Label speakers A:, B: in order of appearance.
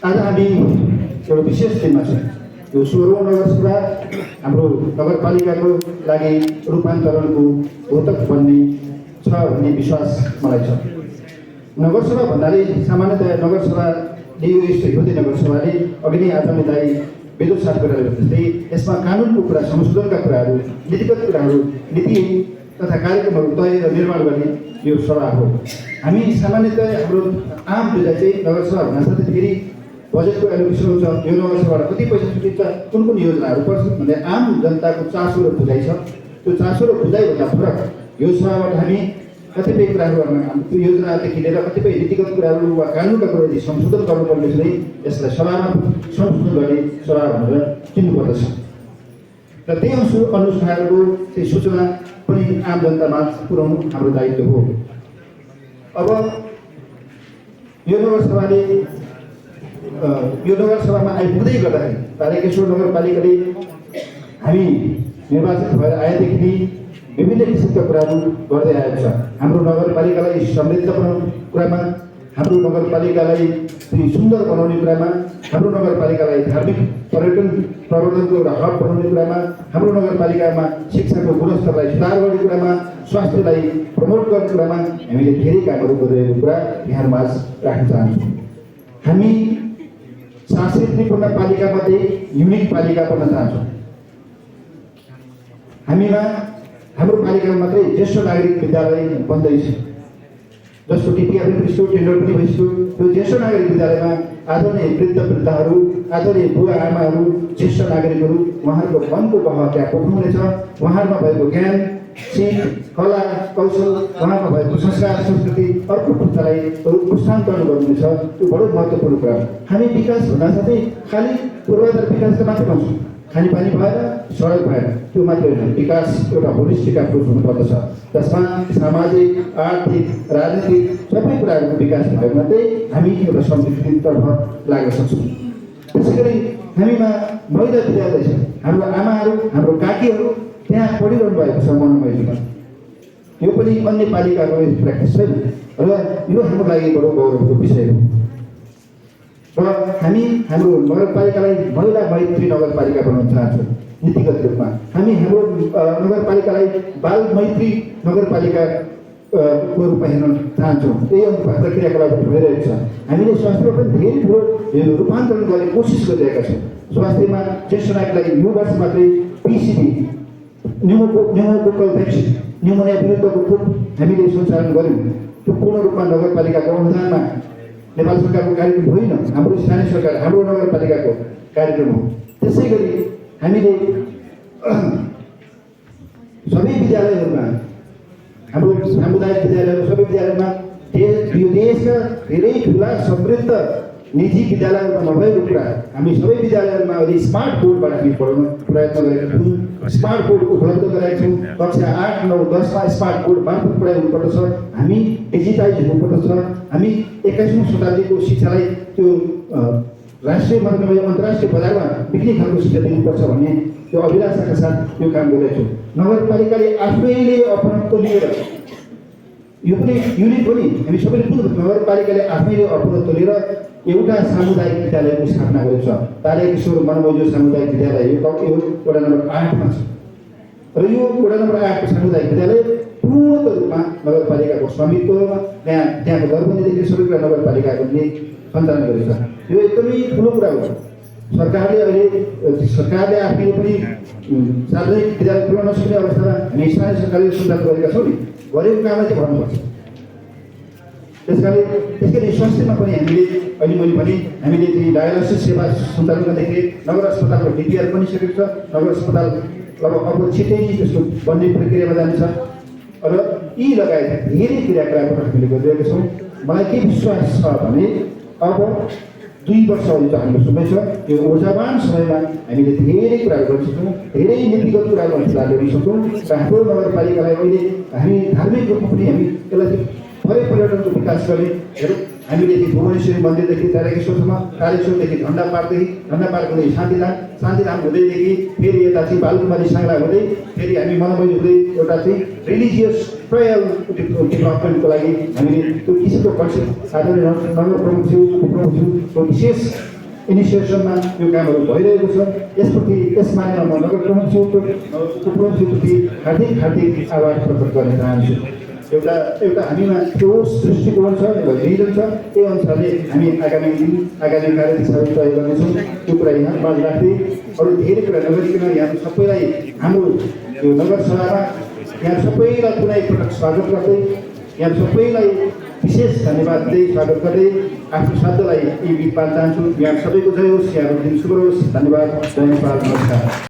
A: आज हामी एउटा विशेष दिनमा छौँ। यो 16औं नगरसभा हाम्रो नगरपालिकाको लागि रूपान्तरणको द्योतक बन्ने छ भन्ने विश्वास मलाई छ। नगरसभा भन्नाले सामान्यतया नगरसभाले यो एउटै नगरसभाले अघि नै आजमीलाई विद्युत साथ गरेर जस्तै यसमा कानुनको कुरा, संशोधनका कुराहरू, नीतिगत कुराहरू, नीति तथा कार्यक्रमहरू तय र निर्माण गर्ने यो सभा हो। हामी सामान्यतया हाम्रो आम विधाय चाहिँ नगरसभा भन्न साथै फेरि बजेटको एलोकेसन हुन्छ, यो नगरसभाबाट कति पैसा छुटिन्छ, कुन कुन योजनाहरू पर्छ भन्ने आम जनताको चासो र बुझाइ छ। त्यो चासो र बुझाइभन्दा फरक यो सभाबाट हामी कतिपय कुराहरू त्यो योजनादेखि लिएर कतिपय नीतिगत कुराहरू वा कानुनका कुराहरू संशोधन गर्नुपर्ने छ भने यसलाई सभामा संशोधन गर्ने सभा भनेर चिन्नुपर्दछ र त्यही अनुसारको चाहिँ सूचना पनि आम जनतामा पुर्याउनु हाम्रो दायित्व हो। अब यो नगरसभामा आइपुग्दै गर्दाखेरि तारकेश्वर नगरपालिकाले हामी निर्वाचित भएर आएदेखि नै विभिन्न किसिमका कुराहरू गर्दै आएको छ। हाम्रो नगरपालिकालाई समृद्ध बनाउने कुरामा, हाम्रो नगरपालिकालाई सुन्दर बनाउने कुरामा, हाम्रो नगरपालिकालाई धार्मिक पर्यटन प्रवर्धनको एउटा हब बनाउने कुरामा, हाम्रो नगरपालिकामा शिक्षाको गुणस्तरलाई सुधार गर्ने कुरामा, स्वास्थ्यलाई प्रमोट गर्ने कुरामा हामीले धेरै कामहरू गरिरहेको कुरा यहाँहरूमाझ राख्न चाहन्छौँ। हामी 753 पालिकामध्ये युनिक पालिका बन्न चाहन्छौँ। हामीमा हाम्रो पालिकामा मात्रै ज्येष्ठ नागरिक विद्यालय बन्दैछ, जसको टिपिआर पनि भइसक्यो, टेन्डर पनि भइसक्यो। त्यो ज्येष्ठ नागरिक विद्यालयमा आदरणीय वृद्धहरू, आदरणीय बुवा आमाहरू, ज्येष्ठ नागरिकहरू उहाँहरूको मनको बह त्यहाँ पोख्नुहुनेछ। उहाँहरूमा भएको ज्ञान, सिप, कला, कौशल, उहाँमा भएको संस्कार, संस्कृति अर्को पुस्तालाई हस्तान्तरण गर्नुहुनेछ। त्यो बडो महत्त्वपूर्ण कुरा हो। हामी विकास भन्दा साथै खालि पूर्वाधार विकासका मात्रै भन्छौँ, खानेपानी भएर, सडक भएर त्यो मात्रै होइन। विकास एउटा होलिस्टिक अप्रोच हुनुपर्दछ, जसमा सामाजिक, आर्थिक, राजनीतिक सबै कुराहरूको विकास भयो मात्रै हामी एउटा समृद्धितर्फ लाग्न सक्छौँ। त्यसै गरी हामीमा महिला विद्यालय छ। हाम्रो आमाहरू, हाम्रो काकीहरू त्यहाँ पढिरहनु भएको छ मनोमयमा। यो पनि अन्य पालिकाको प्र्याक्टिस छैन र यो हाम्रो लागि बडो गौरवको विषय हो। र हामी हाम्रो नगरपालिकालाई महिला मैत्री नगरपालिका बनाउन चाहन्छौँ। नीतिगत रूपमा हामी हाम्रो नगरपालिकालाई बाल मैत्री नगरपालिका को रूपमा हेर्न चाहन्छौँ। त्यही अनुसार क्रियाकलापहरू भइरहेको छ। हामीले स्वास्थ्यमा पनि धेरै ठुलो रूपान्तरण गर्ने कोसिस गरिरहेका छौँ। स्वास्थ्यमा ज्येष्ठ नागरिकलाई यो वर्ष मात्रै पिसिबी न्युमोकोकल भ्याक्सिन, न्युमोनिया विरुद्धको खोप हामीले सञ्चालन गऱ्यौँ। त्यो पूर्ण रूपमा नगरपालिकाको अनुदानमा नेपाल सरकारको कार्यक्रम होइन, हाम्रो स्थानीय सरकार, हाम्रो नगरपालिकाको कार्यक्रम हो। त्यसै गरी हामीले सबै विद्यालयहरूमा, हाम्रो सामुदायिक विद्यालयहरू सबै विद्यालयमा यो देशका धेरै ठुला समृद्ध निजी विद्यालयहरूमा नभएको कुरा हामी सबै विद्यालयहरूमा अहिले स्मार्ट बोर्डबाट हामी पढाउन प्रयत्न गरेका छौँ। स्मार्ट बोर्ड उपलब्ध गराएका छौँ। कक्षा 8, 9, 10मा स्मार्ट बोर्ड मार्फत पढाइ हुनुपर्दछ। हामी डिजिटाइज हुनुपर्दछ। हामी 21औं शताब्दीको शिक्षालाई त्यो राष्ट्रिय माध्यम अन्तर्राष्ट्रिय बजारमा बिक्री खालको शिक्षा दिनुपर्छ भन्ने त्यो अभिलाषाका साथ यो काम गरिरहेका छौँ। नगरपालिकाले आफैले अपनत्व लिएर यो पनि युनिट पनि हामी सबैले बुझ्नु, नगरपालिकाले आफैले अपनत्व लिएर एउटा सामुदायिक विद्यालयको स्थापना गरेको छ। तारकेश्वर मनोमोजियो सामुदायिक विद्यालय यो वडा नम्बर 8मा छ र यो वडा नम्बर 8को सामुदायिक विद्यालय पूर्ण रूपमा नगरपालिकाको स्वामित्वमा त्यहाँको दरबन्दीदेखि सबै कुरा नगरपालिकाले सञ्चालन गरेको छ। यो एकदमै ठुलो कुरा हो। सरकारले आफैले पनि सार्वजनिक विद्यालय खुल्न नसक्ने अवस्थामा हामी स्थानीय सरकारले सञ्चालन गरेका छौँ नि, गरेको कामलाई चाहिँ भन्नुपर्छ। त्यसकारण स्वास्थ्यमा पनि हामीले अहिले मैले भने हामीले चाहिँ डायलाइसिस सेवा सञ्चालन गर्दाखेरि नगर अस्पतालको डिपिआर पनि सकेको छ। नगर अस्पताल अब छिट्टै त्यसको बन्ने प्रक्रियामा जान्छ र यी लगायत धेरै क्रियाकलापहरू हामीले गरिरहेका छौँ। मलाई के विश्वास छ भने अब 2 वर्ष अघि त हाम्रो समय छ। यो ऊर्जावान समयमा हामीले धेरै कुराहरू गर्न सक्छौँ, धेरै नीतिगत कुराहरू सुधार गर्न सक्छौँ र हाम्रो नगरपालिकालाई अहिले हामी धार्मिक रूपमा पनि हामी यसलाई पर्यटनको विकास गर्ने हामीले भुवनेश्वरी मन्दिरदेखि तारकेश्वरसम्म, तारकेश्वरदेखि झन्डा पार्क हुँदै शान्तिधाम हुँदैदेखि फेरि यता चाहिँ बालकुमारी साङ्ला हुँदै फेरि हामी मनोमय हुँदै एउटा चाहिँ रिलिजियस ट्रायल डेभलपमेन्टको लागि हामीले त्यो किसिमको कन्सेप्ट आदरणीय नगर प्रमुखज्यूको विशेष इनिसिएसनमा यो कामहरू भइरहेको छ। यसप्रति यस मानेमा म नगर प्रमुखज्यूप्रति हार्दिक आभार प्रकट गर्न चाहन्छु। एउटा हामीमा ठोस दृष्टिकोण छ, एउटा भिजन छ, त्यही अनुसारले हामी आगामी कार्यदिशाहरू तय गर्नेछौँ। त्यो कुरा यहाँ बाज राख्दै अरू धेरै कुरा नगरिकन यहाँ सबैलाई हाम्रो यो नगरसभामा यहाँ सबैलाई पुनः एकपटक स्वागत गर्दै यहाँ सबैलाई विशेष धन्यवाद दिँदै स्वागत गर्दै आफ्नो शब्दलाई यी बिट पार्न चाहन्छु। यहाँ सबैको जय होस्, यहाँको दिन शुभ होस्। धन्यवाद। जय नेपाल। नमस्कार।